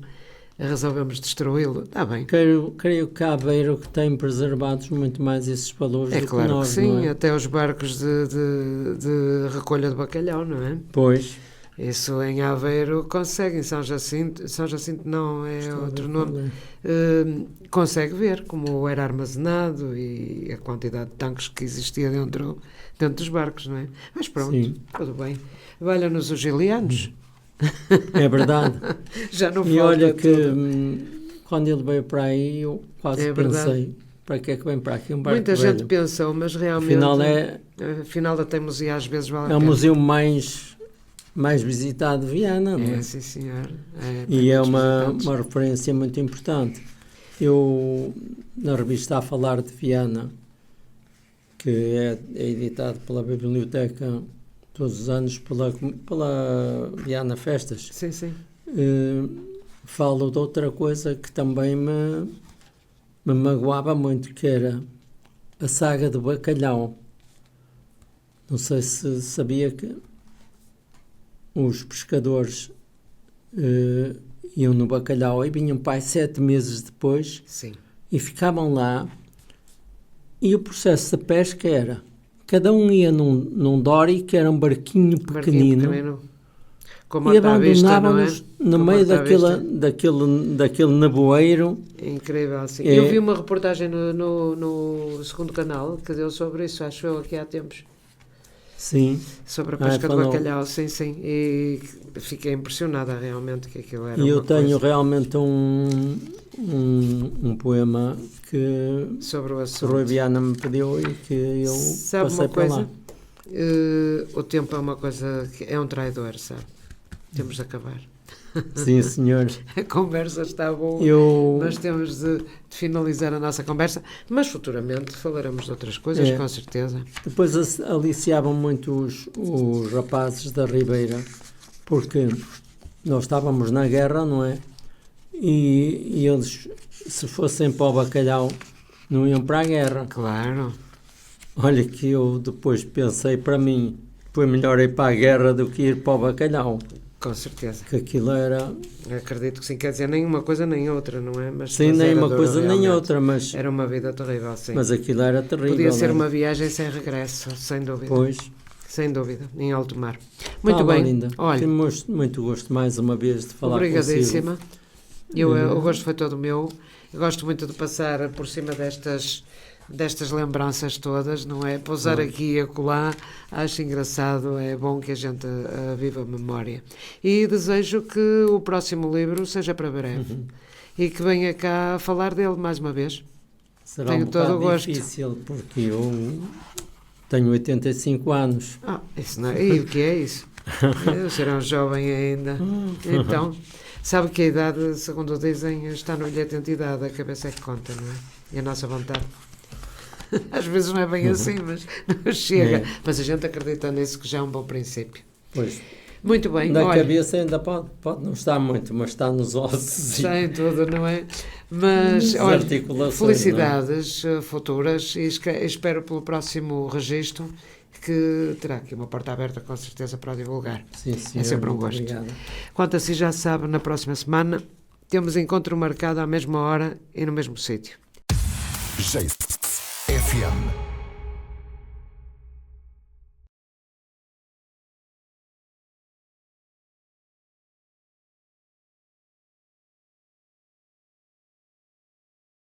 resolvemos destruí-lo. Está bem. Creio que há Aveiro que tem preservados muito mais esses valores É do claro que nós, que sim, não é? até os barcos de recolha de bacalhau, não é? Pois. Isso em Aveiro consegue, em São Jacinto não, é Estou a outro ver nome, qual consegue ver como era armazenado e a quantidade de tanques que existia dentro dos barcos, não é? Mas pronto, Sim. tudo bem. Valha-nos os gilianos. É verdade. Já não E falta olha que tudo. quando ele veio para aí, eu quase É verdade. pensei: para que é que vem para aqui um barco Muita velho? gente pensou, mas realmente Afinal afinal da teimosia às vezes vale a é o pena. museu mais mais visitado de Viana, não é? Sim, senhor. E é uma referência muito importante. Eu, na revista A Falar de Viana, que é editado pela biblioteca todos os anos, pela Viana Festas, Sim. falo de outra coisa que também me magoava muito, que era a saga do bacalhau. Não sei se sabia que os pescadores iam no bacalhau e vinham para aí 7 meses depois. Sim. E ficavam lá, e o processo de pesca era, cada um ia num dory, que era um barquinho pequenino, como e abandonavam-nos no meio daquele nevoeiro. Incrível, assim. Eu vi uma reportagem no segundo canal que deu sobre isso, acho eu, aqui há tempos. Sim. Sobre a pesca do bacalhau, sim. E fiquei impressionada realmente que aquilo era. E eu tenho realmente um poema que sobre o assunto. Rui Viana me pediu e que eu sabe passei para lá. O tempo é uma coisa que é um traidor, sabe? Temos de acabar. Sim, senhor. A conversa está boa, mas temos de finalizar a nossa conversa, mas futuramente falaremos de outras coisas, com certeza. Depois aliciavam muito os rapazes da Ribeira, porque nós estávamos na guerra, não é? E eles, se fossem para o bacalhau, não iam para a guerra. Claro. Olha que eu depois pensei, para mim, foi melhor ir para a guerra do que ir para o bacalhau. Com certeza. Que aquilo era... Acredito que sim, quer dizer, nem uma coisa nem outra, não é? Mas sim, nem uma coisa nem outra, mas... Era uma vida terrível, sim. Mas aquilo era terrível. Podia ser uma viagem sem regresso, sem dúvida. Pois. Sem dúvida, em alto mar. Muito bem. Linda. Olha, tenho muito gosto mais uma vez de falar consigo. Obrigadíssima. O gosto foi todo meu. Eu gosto muito de passar por cima destas lembranças todas, não é? Pousar aqui e acolá, acho engraçado, é bom que a gente viva a memória. E desejo que o próximo livro seja para breve e que venha cá falar dele mais uma vez. Será tenho um todo o gosto. Difícil, porque eu tenho 85 anos. Isso não é... E o que é isso? Eu será um jovem ainda. Então, sabe que a idade, segundo dizem, está no bilhete de identidade, a cabeça é que conta, não é? E a nossa vontade. Às vezes não é bem assim, mas chega. Mas a gente acredita nisso, que já é um bom princípio. Pois. Muito bem. Na cabeça ainda pode não estar muito, mas está nos ossos. Está em tudo, não é? Mas, olha, felicidades futuras e espero pelo próximo registro, que terá aqui uma porta aberta com certeza para o divulgar. Sim, senhor, é sempre um gosto. Obrigado. Quanto a si já sabe, na próxima semana temos encontro marcado à mesma hora e no mesmo sítio. FM